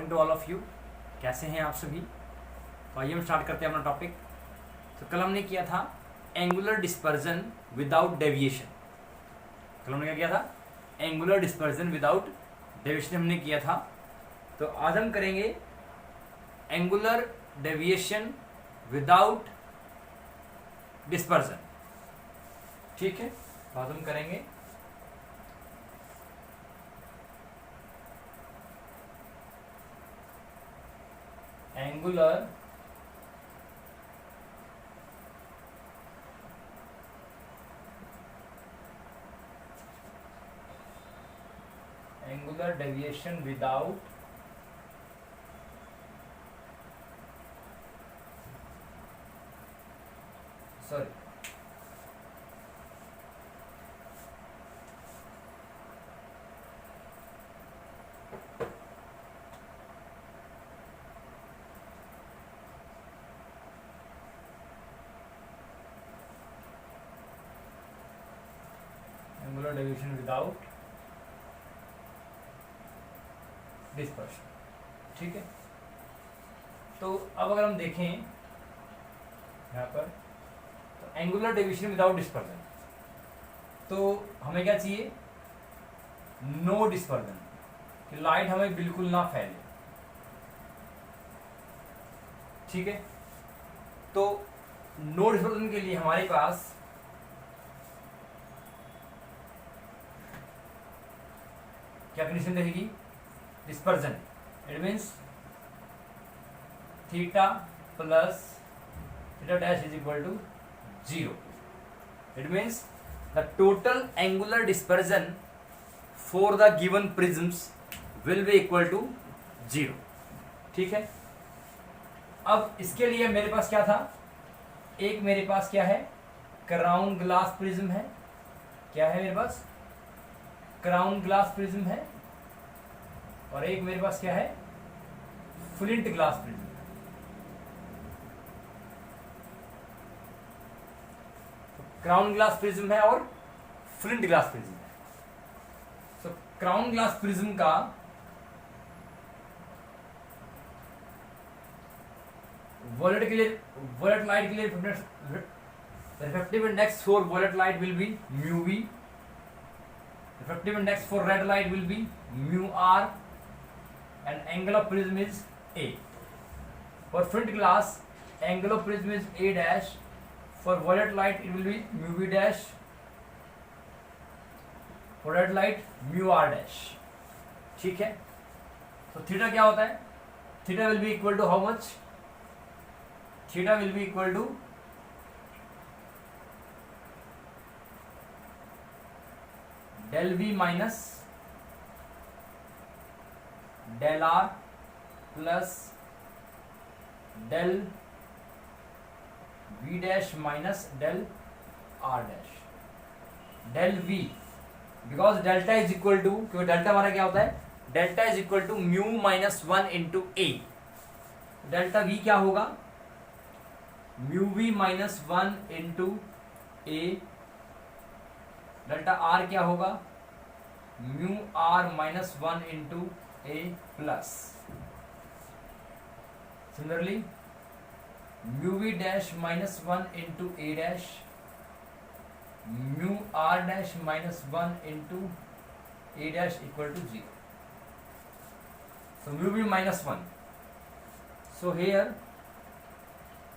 Morning to all of you. कैसे हैं आप सभी? तो आइए हम स्टार्ट करते हैं अपना टॉपिक। तो कल हमने किया था एंगुलर डिस्पर्जन विदाउट डेविएशन। कल हमने क्या किया था? एंगुलर डिस्पर्जन विदाउट डेविएशन हमने किया था। तो आज हम करेंगे एंगुलर डेविएशन विदाउट डिस्पर्जन। ठीक है, तो आज हम करेंगे angular deviation without angular deviation without dispersion. ठीक है, तो अब अगर हम देखें यहाँ पर, तो एंगुलर डेविएशन विदाउट डिस्पर्जन, तो हमें क्या चाहिए? नो डिस्पर्जन, कि लाइट हमें बिल्कुल ना फैले। ठीक है, तो नो डिस्पर्जन के लिए हमारे पास क्या कंडीशन रहेगी? Dispersion, it means theta plus theta dash is equal to 0. It means the total angular dispersion for the given prisms will be equal to 0. ठीक है, अब इसके लिए मेरे पास क्या था? एक मेरे पास क्या है? क्राउन ग्लास प्रिज्म है। क्या है मेरे पास? क्राउन ग्लास प्रिज्म है। और एक मेरे पास क्या है? Flint glass prism. Crown glass prism है और फ्लिंट ग्लास प्रिज्म है। सो क्राउन ग्लास प्रिज्म का वॉयलेट के लिए, वॉयलेट लाइट के लिए refractive index for violet light will be mu v, refractive index for red light will be mu r, and angle of prism is A. For flint glass, angle of prism is A dash. For violet light, it will be mu V dash. For red light, mu R dash. ठीक है, तो theta क्या होता है? Theta will be equal to how much? Theta will be equal to del V minus del R plus del V dash minus del R dash. del V because delta is equal to, क्योंकि delta हमारा क्या होता है? Delta is equal to mu minus 1 into a. Delta V क्या होगा? Mu V minus 1 into a. Delta R क्या होगा? Mu R minus 1 into A plus. Similarly, mu V dash minus 1 into A dash, mu R dash minus 1 into A dash equal to 0. So mu V minus 1. So here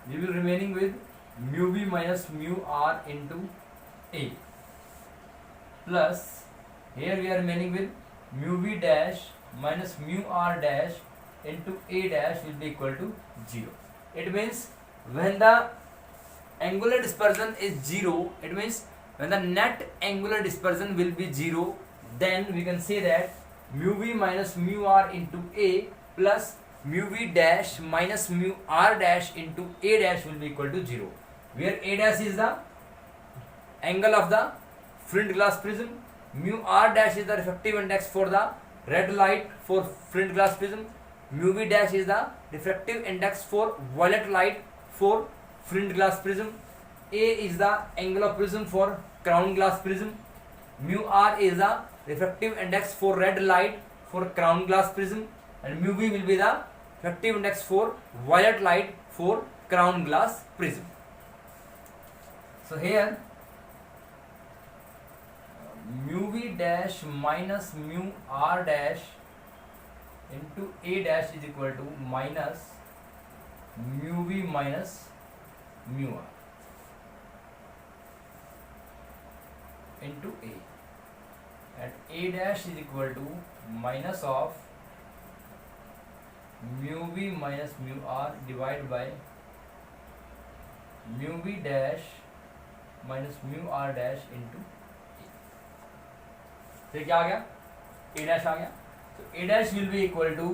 we will remaining with mu V minus mu R into A plus here we are remaining with mu V dash minus mu R dash into A dash will be equal to 0. It means when the angular dispersion is 0, it means when the net angular dispersion will be 0, then we can say that mu V minus mu R into A plus mu V dash minus mu R dash into A dash will be equal to 0, where A dash is the angle of the flint glass prism, mu R dash is the refractive index for the red light for flint glass prism, mu V dash is the refractive index for violet light for flint glass prism, A is the angle of prism for crown glass prism, mu R is the refractive index for red light for crown glass prism, and mu v will be the effective index for violet light for crown glass prism. So here mu v dash minus mu r dash into a dash is equal to minus mu v minus mu r into a, and a dash is equal to minus of mu v minus mu r divided by mu v dash minus mu r dash into a. तो क्या आ गया, a dash आ गया. तो a dash will be equal to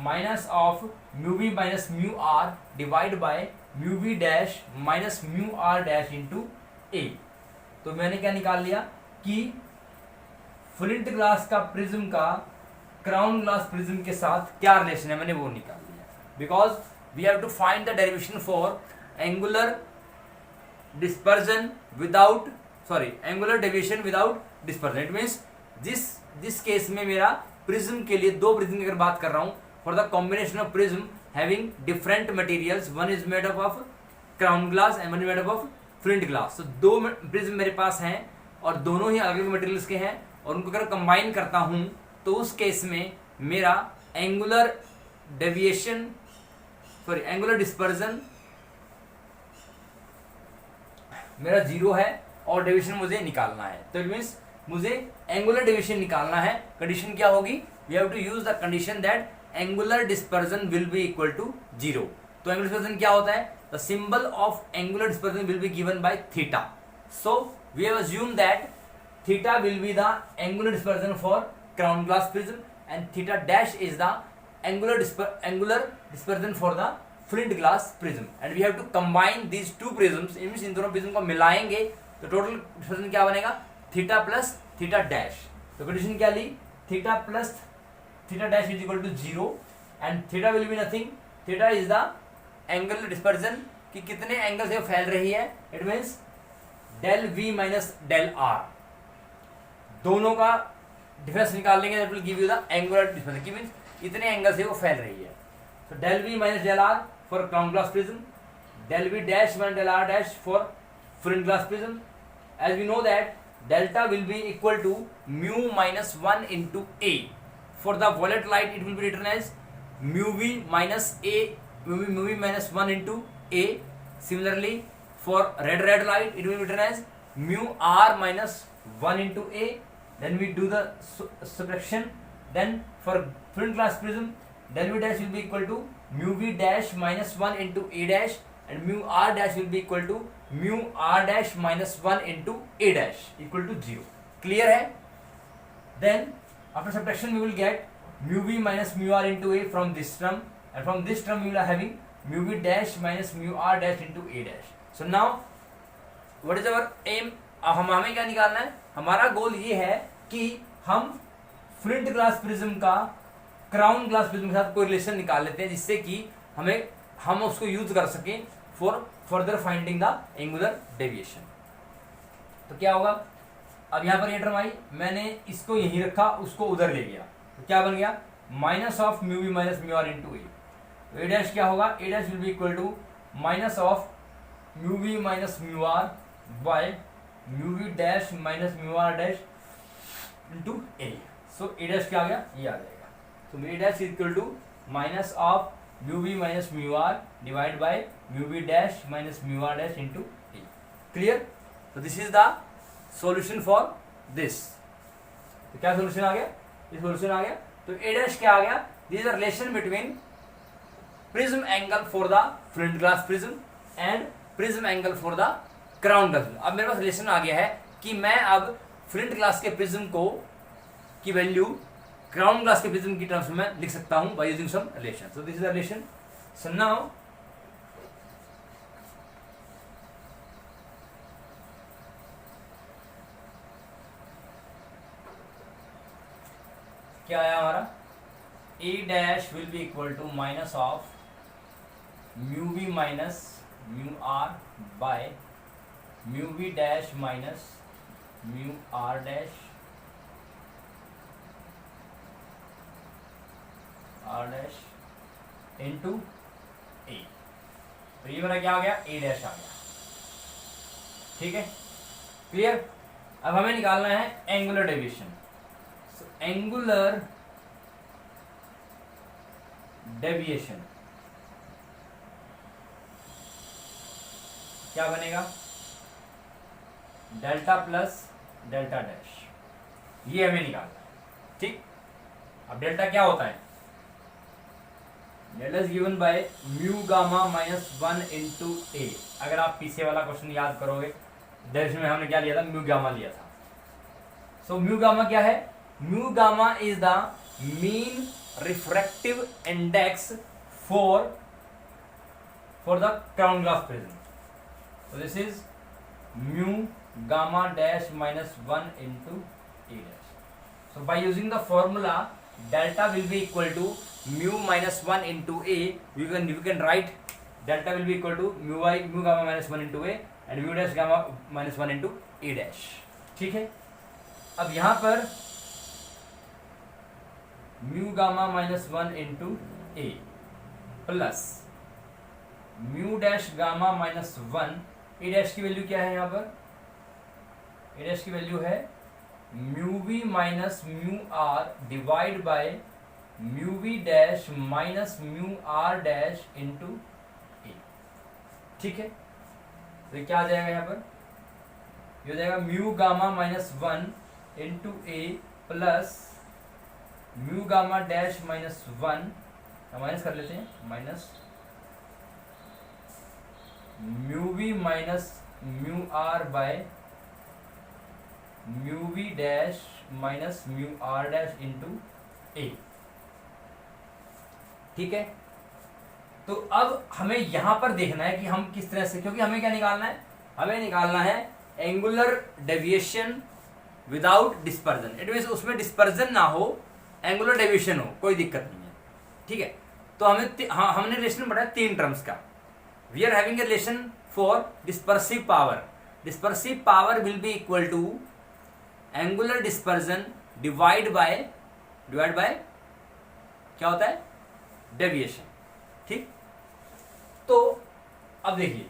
minus of mu v minus mu r divided by mu v dash minus mu r dash into a. तो मैंने क्या निकाल लिया कि फ्लिंट ग्लास का प्रिज्म का क्राउन ग्लास प्रिज्म के साथ क्या रिलेशन है, मैंने वो निकाल लिया. Because we have to find the derivation for angular dispersion without angular deviation without dispersion. It means this case में मेरा प्रिज्म के लिए, दो प्रिज्म की अगर बात कर रहा हूं, for the combination of prism having different materials, one is made up of crown glass and one is made up of flint glass. तो दो प्रिज्म मेरे पास हैं और दोनों ही अलग अलग मटेरियल्स के हैं, और उनको अगर कंबाइन करता हूं तो उस केस में मेरा एंगुलर डेविएशन एंगुलर डिस्पर्जन मेरा 0 है और डेविएशन मुझे निकालना है. तो इट मीन्स मुझे एंगुलर डेविएशन निकालना है. कंडीशन क्या होगी, we have to use the condition that angular dispersion will be equal to 0. तो एंगुलर डिस्पर्जन क्या होता है, the symbol of angular dispersion will be given by theta. So we have assume that theta will be the angular dispersion for crown glass prism and theta dash is the angular dispersion for the flint glass prism. And we have to combine these two prisms. इन दोनों prism को मिलाएंगे तो total dispersion क्या बनेगा, theta plus theta dash. तो condition क्या ली, theta plus theta dash is equal to 0 and theta will be nothing, theta is the angle dispersion कि कितने एंगल से फैल रही है. It means del we minus del R, दोनों का डिफरेंस निकाल लेंगे, that will give you the angular dispersion कि मीन्स इतने एंगल से वो फैल रही है. तो del we minus del r for crown glass prism, del v dash minus del r dash for flint glass prism. As we know that delta will be equal to mu minus 1 into a. For the violet light it will be written as mu v minus a, mu v minus 1 into a. Similarly for red light it will be written as mu r minus 1 into a. Then we do the subtraction. Then for flint glass prism del v dash will be equal to mu v dash minus 1 into a dash, and mu r dash will be equal to mu r dash minus 1 into a dash equal to 0. Clear है? Then after subtraction we will get mu v minus mu r into a from this term, and from this term we will having mu v dash minus mu r dash into a dash. So now what is our aim? अब हमें क्या निकालना है, हमारा गोल ये है कि हम फ्लिंट ग्लास प्रिज्म का क्राउन ग्लास प्रिज्म के साथ कोई रिलेशन निकाल लेते हैं, जिससे कि हम उसको यूज कर सकें for further finding the angular deviation. तो क्या होगा, अब यहाँ पर ये टर्म आई, मैंने इसको यहीं रखा, उसको उधर ले गया, तो क्या बन गया, minus of mu we minus mu are into A. तो ए डैश क्या होगा, A dash will be equal to minus of mu we minus mu are by mu we dash minus mu are dash into A. So A dash क्या आ गया, ये आ जाएगा. तो A dash equal to minus of mu v minus mu r divided by mu v dash minus mu r dash into a. Clear? So this is the solution for this. तो क्या solution आ गया, ये solution आ गया. तो a dash क्या आ गया, this is the relation between prism angle for the flint glass prism and prism angle for the crown glass. अब मेरे पास relation आ गया है कि मैं अब flint glass के prism को की वैल्यू क्राउन ग्लास के प्रिज्म की टर्म्स में लिख सकता हूं by using some relation. So this is the relation. So now क्या आया हमारा, A dash will be equal to minus of mu we minus mu are by mu we dash minus mu are dash R dash into A, तो ये मेरा क्या आ गया, ए dash आ गया। ठीक है, क्लियर। अब हमें निकालना है एंगुलर डेविएशन। एंगुलर डेविएशन क्या बनेगा, डेल्टा प्लस डेल्टा डैश, ये हमें निकालना है। ठीक, अब डेल्टा क्या होता है, delta is given by mu gamma minus 1 into A. अगर आप पीछे वाला क्वेश्चन याद करोगे, डेरिवेशन में हमने क्या लिया था, म्यू गामा लिया था। सो म्यू गामा क्या है, mu gamma is the mean refractive index for the crown glass prism. So this is mu gamma dash minus 1 into A dash. So by using the formula, delta will be equal to mu minus 1 into A. We can write delta will be equal to mu gamma minus 1 into A and mu dash gamma minus 1 into A dash. ठीक है, अब यहाँ पर mu gamma minus 1 into A plus mu dash gamma minus 1, A dash की value क्या है यहाँ पर, ए डैश की वैल्यू है mu we minus mu are divide by mu we dash minus mu are dash into ए। ठीक है, तो ये क्या आ जाएगा यहाँ पर, ये हो जाएगा म्यू गामा माइनस 1 इंटू ए plus mu gamma dash minus 1, minus कर लेते हैं, minus mu we minus mu are by mu we dash minus mu are dash into ए। ठीक है, तो अब हमें यहां पर देखना है कि हम किस तरह से, क्योंकि हमें क्या निकालना है, हमें निकालना है angular deviation without dispersion. It means उसमें डिस्पर्जन ना हो, एंगुलर डेविएशन हो, कोई दिक्कत नहीं है। ठीक है, तो हमने रिलेशन पढ़ा है 3 टर्म्स का। We are having a relation for dispersive power. Dispersive power will be equal to angular dispersion divide by क्या होता है, डेविएशन। ठीक, तो अब देखिए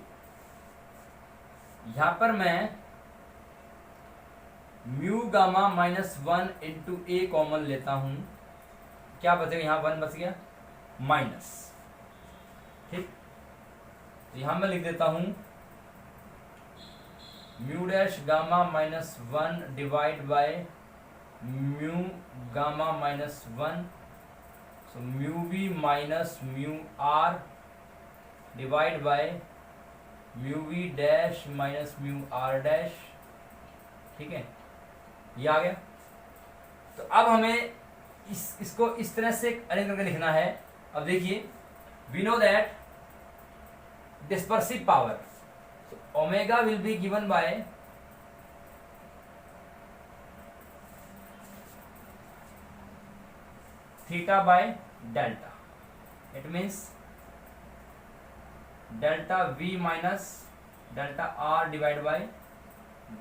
यहां पर मैं म्यू गामा माइनस 1 इंटू ए कॉमन लेता हूं, क्या बचेगा, यहां 1 बच गया माइनस। ठीक, यहां मैं लिख देता हूं mu dash gamma minus 1 divide by mu gamma minus 1, so mu we minus mu are divide by mu we dash minus mu are dash. ठीक है, ये आ गया। तो अब हमें इसको इस तरह से अरेंज करके लिखना है। अब देखिए, we know that dispersive power, so omega will be given by theta by delta. It means delta v minus delta r divided by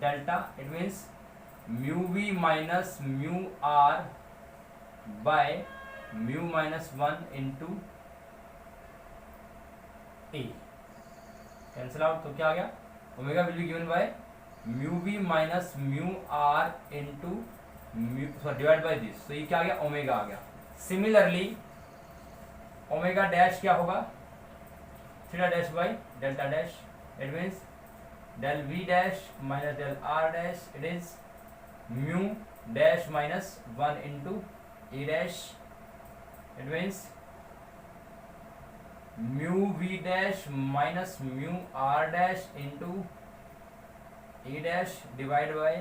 delta. It means mu v minus mu r by mu minus 1 into a. Cancel out, तो क्या आ गया, omega will be given by mu we minus mu are into mu divide by this, तो ये क्या आ गया, omega आ गया। सिमिलरली ओमेगा डैश क्या होगा, theta dash by delta dash. It means del v dash minus del r dash, it is mu dash minus 1 into A dash. It means mu we dash minus mu are dash into A dash divide by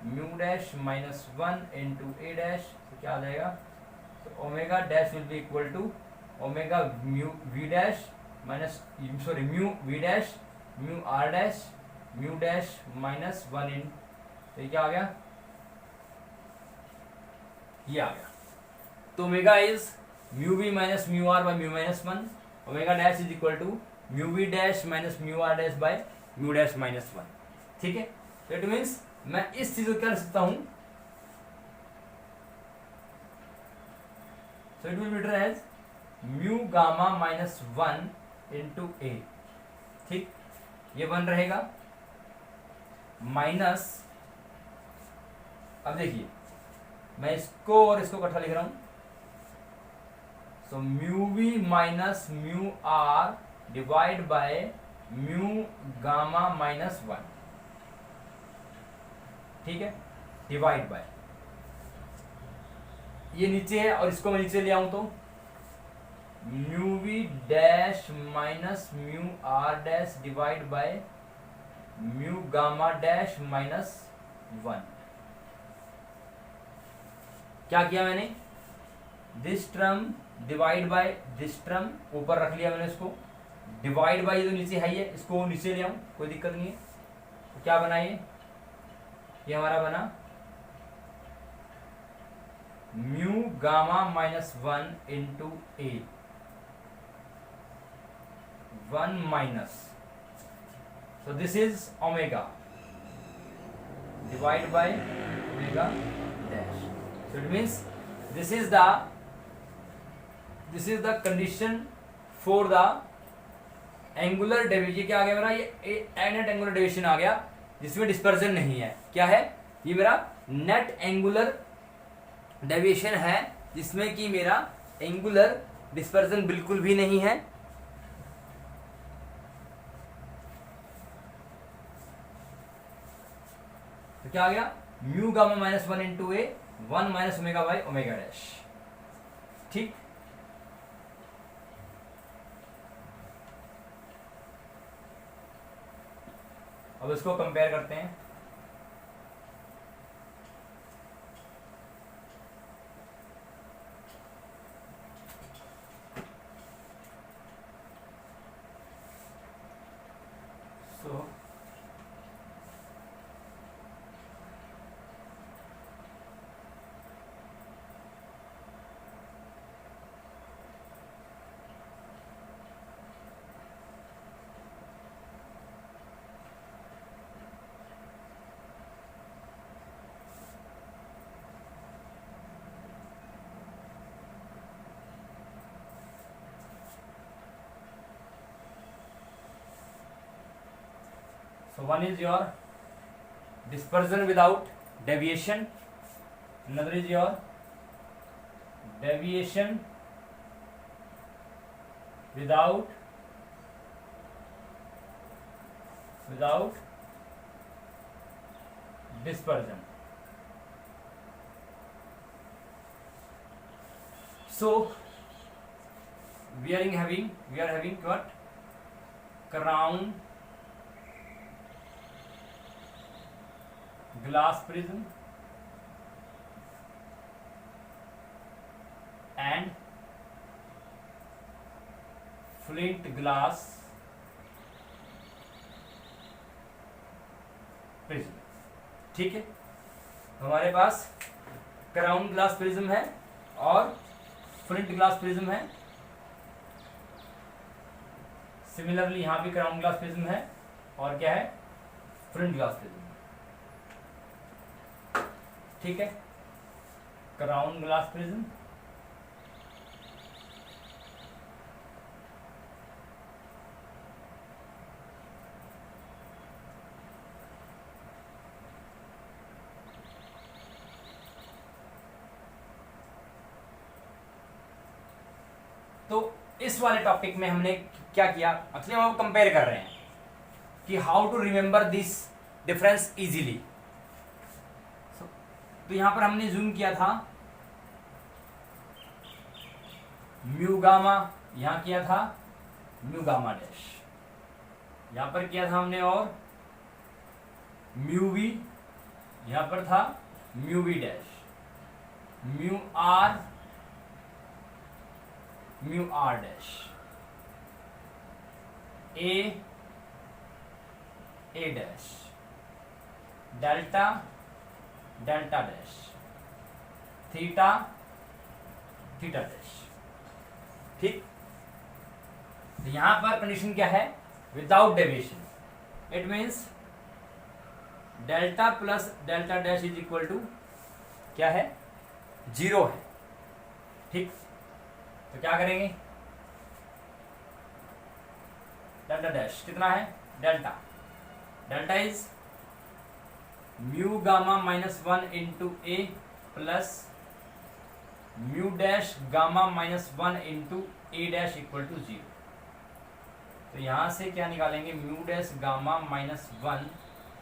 mu dash minus 1 into A dash. तो क्या आ जाएगा, तो omega dash will be equal to omega mu we dash minus mu we dash mu are dash mu dash minus 1 in, तो ये क्या आ गया, ये आ गया। तो omega is mu we minus mu are by mu minus 1, omega dash is equal to mu we dash minus mu are dash by mu dash minus 1। ठीक है, तो इट मीन्स मैं इस चीज को क्या कर सकता हूं, so it will be written as mu gamma minus 1 into ए, ठीक, ये 1 रहेगा माइनस, अब देखिए मैं इसको और इसको इकट्ठा लिख रहा हूं, so mu we minus mu are divide by mu gamma minus 1, ठीक है, डिवाइड बाय, ये नीचे है और इसको मैं नीचे ले आऊं तो mu we dash minus mu are dash divide by mu gamma dash minus 1। क्या किया मैंने, this term divide by this term ऊपर रख लिया मैंने, इसको डिवाइड बाय जो नीचे है, ये इसको नीचे ले आऊं, कोई दिक्कत नहीं है। तो क्या बना ये हमारा बना mu gamma minus 1 into A, 1 minus, so this is omega divided by omega dash, so it means this is the condition for the angular deviation। क्या आ गया मेरा, ये नेट एंगुलर डेविएशन आ गया जिसमें डिस्पर्जन नहीं है। क्या है ये, मेरा नेट एंगुलर डेविएशन है जिसमें कि मेरा एंगुलर डिस्पर्जन बिल्कुल भी नहीं है। तो क्या आ गया, mu gamma minus 1 into A, 1 minus omega by omega dash, ठीक। अब इसको कंपेयर करते हैं। सो So one is your dispersion without deviation, another is your deviation without dispersion. So we are having what, crown glass prism and flint glass prism, ठीक है। हमारे पास crown glass prism है और फ्लिंट ग्लास प्रिज्म है। Similarly यहां भी crown glass prism है और क्या है, फ्लिंट ग्लास प्रिज्म, ठीक है। क्राउन ग्लास प्रिज्म तो इस वाले टॉपिक में हमने क्या किया, एक्चुअली हम कंपेयर कर रहे हैं कि how to remember this difference easily. तो यहां पर हमने जूम किया था म्यू गामा, यहां किया था म्यू गामा डैश, यहां पर किया था हमने, और म्यू वी यहां पर था mu we dash, mu are dash, a dash, delta dash, theta dash, ठीक। तो यहां पर कंडीशन क्या है, without deviation, it means delta plus delta dash is equal to क्या है, 0 है, ठीक। तो क्या करेंगे, डेल्टा डैश कितना है, delta, delta is mu gamma minus 1 into A plus mu dash gamma minus 1 into A dash equal to 0। तो यहां से क्या निकालेंगे, mu dash gamma minus 1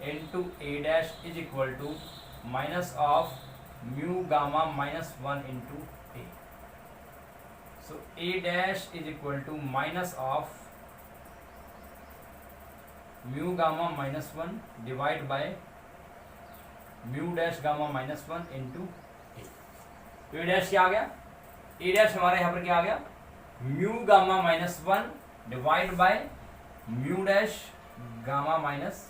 into A dash is equal to minus of mu gamma minus 1 into A. So A dash is equal to minus of mu gamma minus 1 divide by mu dash gamma minus 1 into A dash क्या आ गया, ए dash हमारे यहाँ पर क्या आ गया, mu gamma minus 1 divide by mu dash gamma minus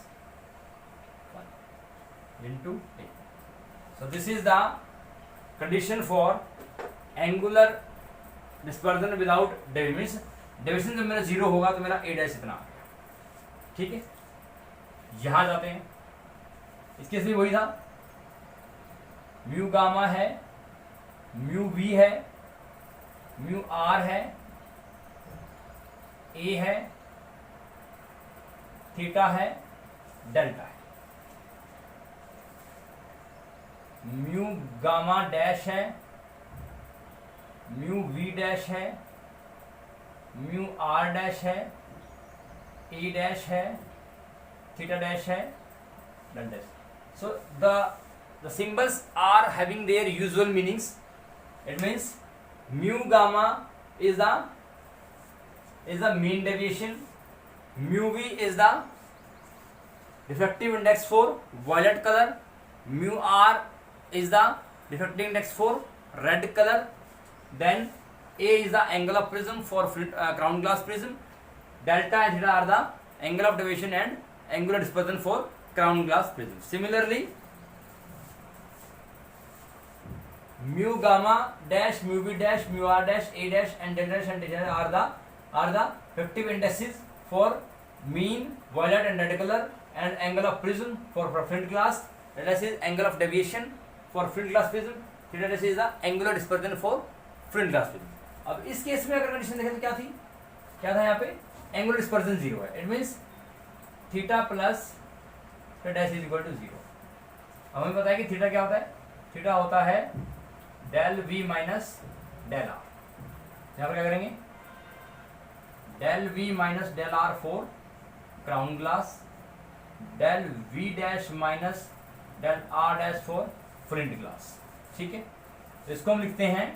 1 into A. So this is the condition for angular dispersion without deviation. Deviation जब मेरा 0 होगा तो मेरा ए डैश इतना, ठीक है। यहां जाते हैं, इस केस में वही था, म्यू गामा है, म्यू वी है, म्यू आर है, ए है, थीटा है, डेल्टा है। म्यू गामा डैश है, म्यू वी डैश है, म्यू आर डैश है, ए डैश है, थीटा डैश है, delta dash. So the symbols are having their usual meanings. It means mu gamma is the mean deviation, mu v is the refractive index for violet color, mu r is the refractive index for red color, then a is the angle of prism for crown glass prism, delta and theta are the angle of deviation and angular dispersion for crown glass prism. Similarly, mu gamma dash, mu v dash, mu r dash, a dash and delta dash and theta are the effective indices for mean, violet and red color and angle of prism for flint glass. Delta dash is angle of deviation for flint glass prism. Theta dash is the angular dispersion for flint glass prism. अब इस case में अगर condition देखें तो क्या थी, क्या था यहाँ पे, एंगुलर डिस्पर्जन 0 है। It means theta plus dash is equal to 0। हमें पता है कि थीटा क्या होता है, थीटा होता है del we minus del r. यहाँ पर क्या करेंगे, del we minus del r for crown glass, del v dash minus del r dash for flint glass, ठीक है। तो इसको हम लिखते हैं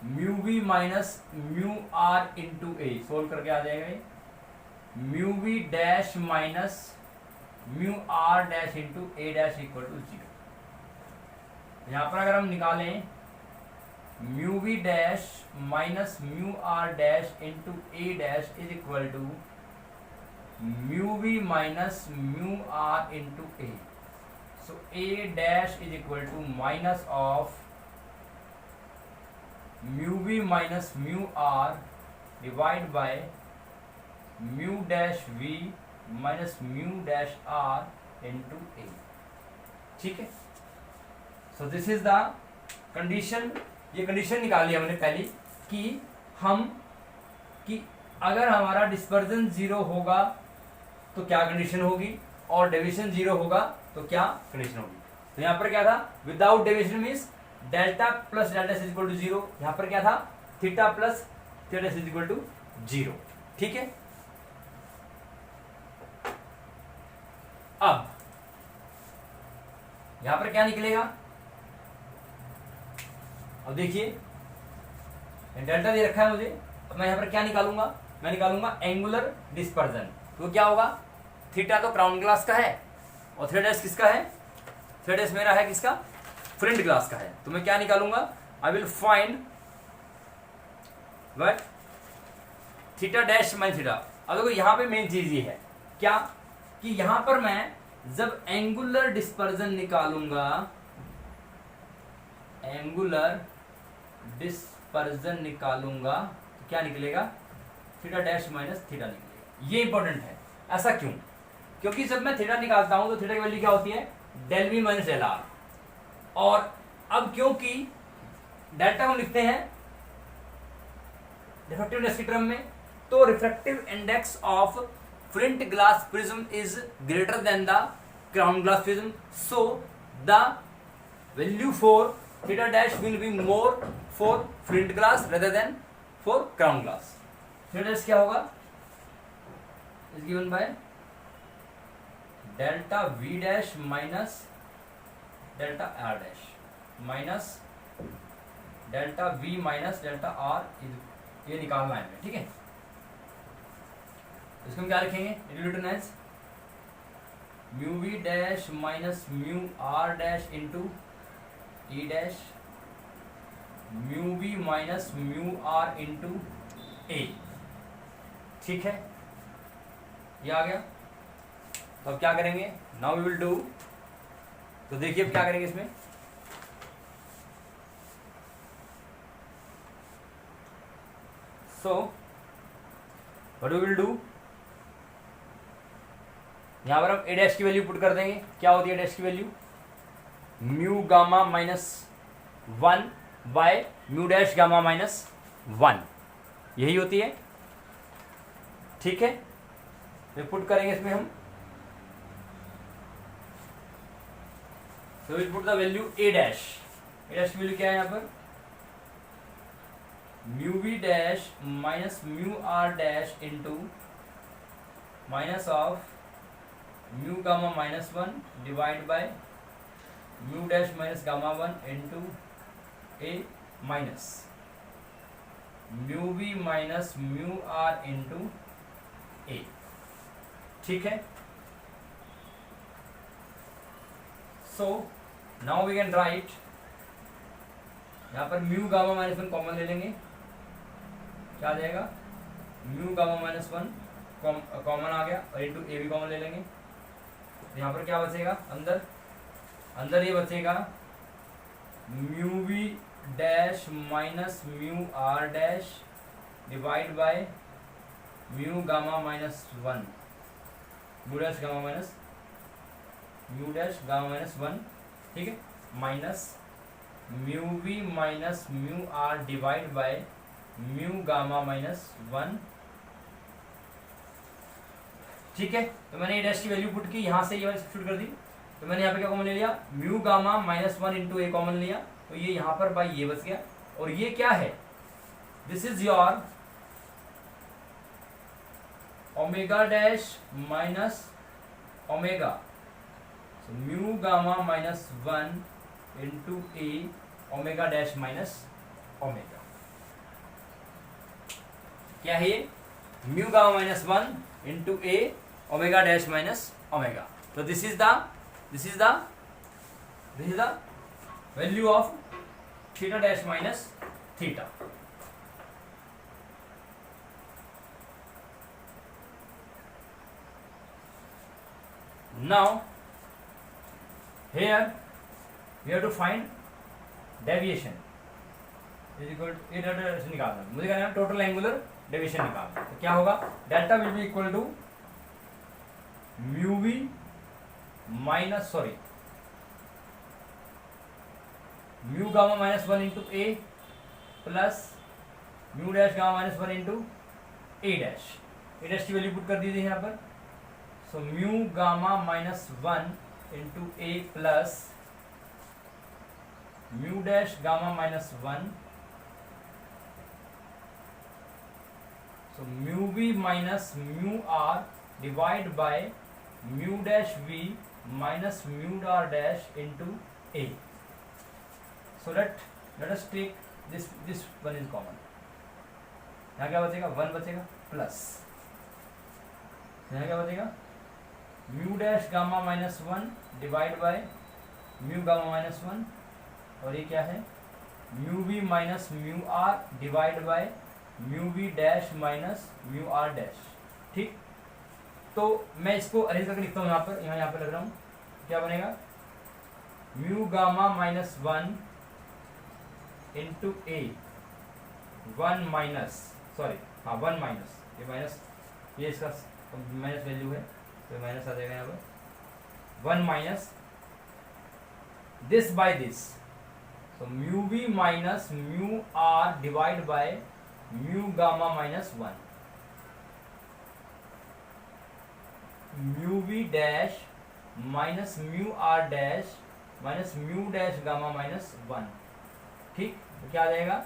mu we minus mu are into a, solve करके आ जाएगा ये, mu we dash minus mu are dash into A dash equal to 0। यहाँ पर अगर हम निकालें mu we dash minus mu are dash into A dash is equal to mu we minus mu are into A. So A dash is equal to minus of mu we minus mu are divide by mu dash we minus mu dash r into ए, ठीक है। So this is the condition. ये condition निकाली हमने पहली कि अगर हमारा dispersion 0 होगा तो क्या कंडीशन होगी, और डेविएशन 0 होगा तो क्या कंडीशन होगी। तो यहाँ पर क्या था, without deviation means delta plus delta is equal to 0। यहाँ पर क्या था, theta plus theta is equal to 0, ठीक है। अब यहां पर क्या निकलेगा, अब देखिए डेल्टा दे रखा है मुझे, अब मैं यहां पर क्या निकालूंगा, मैं निकालूंगा एंगुलर डिस्पर्जन। तो क्या होगा, थीटा तो क्राउन ग्लास का है और थीटा डैश किसका है, थीटा डैश मेरा है किसका, फ्लिंट ग्लास का है। तो मैं क्या निकालूंगा, I will find what theta dash minus theta. अब देखो यहां पे मेन चीज ये है क्या, कि यहां पर मैं जब एंगुलर डिस्पर्जन निकालूंगा, एंगुलर डिस्पर्जन निकालूंगा तो क्या निकलेगा, थीटा डैश माइनस थीटा निकलेगा। ये इंपॉर्टेंट है। ऐसा क्यों, क्योंकि जब मैं थीटा निकालता हूं तो थीटा की वैल्यू क्या होती है, del we minus del r. और अब क्योंकि डेल्टा को लिखते हैं डिफेक्टिव इंडेक्स के टर्म में, तो refractive index of flint glass prism is greater than the crown glass prism, so the value for theta dash will be more for flint glass rather than for crown glass. Theta dash क्या होगा, is given by delta we dash minus delta R dash minus delta we minus delta R, ये निकालना है हमें, ठीक है। इसको हम क्या लिखेंगे, related as mu we dash minus mu are dash into e dash mu we minus mu are into ए, ठीक है, ये आ गया। तो अब क्या करेंगे, नाउ वी विल डू, तो देखिए अब क्या करेंगे इसमें, so what we will do, यहां पर हम ए डैश की वैल्यू पुट कर देंगे। क्या होती है डैश की value, mu gamma minus 1 by mu dash gamma minus 1, यही होती है, ठीक है। तो पुट करेंगे इसमें हम, so we'll put the value a dash की वैल्यू क्या है यहाँ पर, mu we dash minus mu are dash into minus of mu gamma minus 1 divide by mu dash minus gamma 1 into a minus mu we minus mu are into ए, ठीक है। So now we can write, यहाँ पर mu gamma minus 1 common ले लेंगे, क्या आ जाएगा, mu gamma minus 1 common आ गया और इंटू ए भी कॉमन ले लेंगे। तो यहाँ पर क्या बचेगा, अंदर अंदर ये बचेगा mu we dash minus mu are dash divide by mu gamma minus 1 mu dash gamma minus mu dash gamma minus 1, ठीक है, minus mu we minus mu are divide by mu gamma minus 1, ठीक है। तो मैंने ये dash की value put की, यहाँ से ये वाली सब्स्टिट्यूट कर दी, तो मैंने यहाँ पे क्या कॉमन ले लिया, म्यू गामा माइनस 1 इंटू ए कॉमन लिया, तो ये यहाँ पर बाई ये बच गया, और ये क्या है, this is your omega dash minus omega, so mu gamma minus 1 into A omega dash minus omega, क्या है ये, म्यू गामा माइनस 1 इंटू ए ओमेगा डैश माइनस ओमेगा। तो this is the value of theta dash minus theta. Now here we have to find deviation is equal to ये deviation निकालना है, मुझे कहना है टोटल एंगुलर डेविएशन निकालना है। तो क्या होगा, delta will be equal to mu we minus mu gamma minus 1 into A plus mu dash gamma minus 1 into A dash की वैल्यू पुट कर दीजिए यहाँ पर। So mu gamma minus 1 into A plus mu dash gamma minus 1, so mu we minus mu are divide by mu dash we minus mu are dash into A. So let us take this one is common, यहाँ क्या बचेगा, 1 बचेगा plus यहाँ क्या बचेगा, mu dash gamma minus 1 divide by mu gamma minus 1, और ये क्या है, mu we minus mu are divide by mu we dash minus mu are dash, ठीक। तो मैं इसको अरेंज करके लिखता हूँ यहाँ पर, यहाँ पर लग रहा हूँ, क्या बनेगा, म्यू गामा माइनस 1 इंटू ए 1 माइनस 1 माइनस ये माइनस, ये इसका माइनस वैल्यू है तो माइनस आ जाएगा यहाँ पर, 1 माइनस दिस बाय दिस, तो mu we minus mu are divide by mu gamma minus 1, mu we dash minus mu are dash minus mu dash gamma minus 1। ठीक, तो क्या आ जाएगा,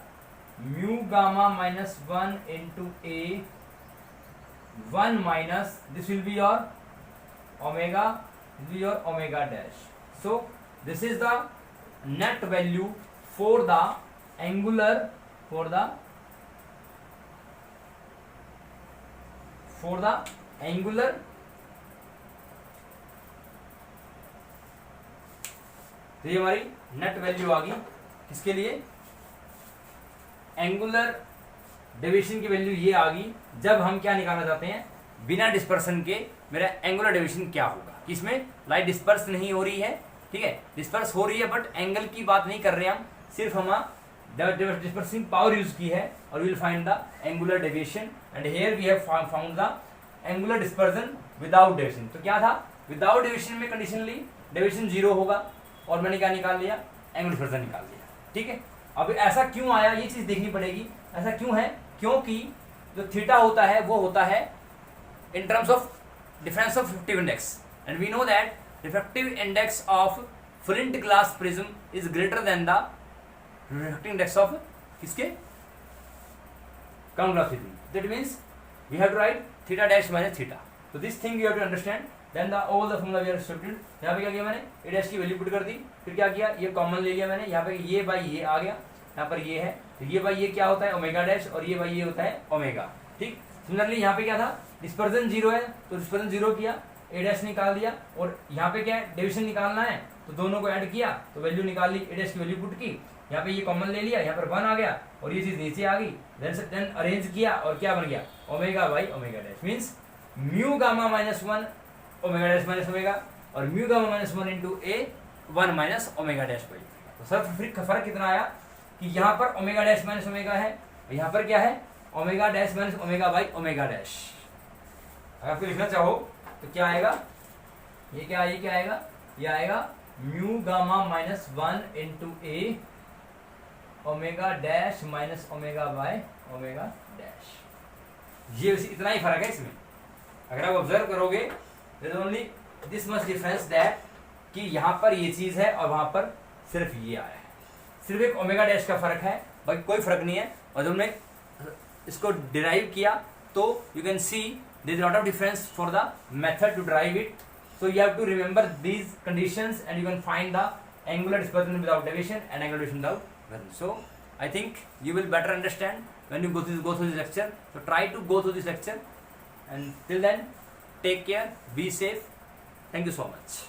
mu gamma minus 1 into A 1 minus this will be your omega, this will be your omega dash. So this is the net value for the angular तो ये हमारी net value आ गई किसके लिए, एंगुलर डेविएशन की वैल्यू ये आ गई जब हम क्या निकालना चाहते हैं, बिना डिस्पर्सन के मेरा एंगुलर डेविएशन क्या होगा, इसमें लाइट डिस्पर्स नहीं हो रही है, ठीक है, डिस्पर्स हो रही है बट एंगल की बात नहीं कर रहे हैं हम, सिर्फ हम डिस्पर्सिंग पावर यूज की है और will find the angular deviation and here we have found the angular dispersion without deviation. तो क्या था, विदाउट डेविएशन में कंडीशनली डेविएशन 0 होगा और मैंने क्या निकाल लिया, एंगुलर डिस्पर्सन निकाल लिया। ठीक है, अब ऐसा क्यों आया ये चीज देखनी पड़ेगी, ऐसा क्यों है, क्योंकि जो थीटा होता है वो होता है in terms of difference of refractive index, and we know that refractive index of flint glass prism is greater than the refractive index of किसके, count glass prism. That means we have to write theta dash minus theta. So this thing you have to understand. Then the all the formula we are substituted. यहाँ पे क्या किया मैंने, a dash की value put कर दी, फिर क्या किया, ये कॉमन ले लिया मैंने, यहाँ पे ये बाई ये आ गया, यहाँ पर ये है, तो ये बाई ये क्या होता है ओमेगा डैश और ये बाई ये होता है ओमेगा। ठीक, सिमिलरली यहाँ पे क्या था, डिस्पर्जन 0 है तो डिस्पर्जन 0 किया, ए डैश निकाल दिया और यहाँ पे क्या है, डिवीजन निकालना है तो दोनों को ऐड किया तो वैल्यू निकाल ली, ए डैश की वैल्यू पुट की, यहाँ पे ये कॉमन ले लिया, यहाँ पर 1 आ गया और ये चीज नीचे आ गई, देन अरेंज किया और क्या बन गया, omega by omega dash, means mu gamma minus 1 omega dash minus omega और mu gamma minus 1 into A 1 minus omega dash by. तो सर फर्क कितना आया कि यहाँ पर ओमेगा डैश माइनस ओमेगा है, यहाँ पर क्या है, omega dash minus omega by omega dash. अगर आपको लिखना चाहो तो क्या आएगा, ये क्या आएगा, ये आएगा mu gamma minus 1 into A omega dash minus omega by omega dash. ये इतना ही फर्क है इसमें, अगर आप ऑब्जर्व करोगे there is only this much difference that कि यहाँ पर ये चीज है और वहां पर सिर्फ ये आया है, सिर्फ एक ओमेगा डैश का फर्क है, बाकी कोई फर्क नहीं है। और जब हमने इसको डिराइव किया तो you can see there is a lot of difference for the method to derive it, so you have to remember these conditions and you can find the angular dispersion without deviation and angular deviation without version. So I think you will better understand when you go through this lecture, so try to go through this lecture and till then take care, be safe, thank you so much.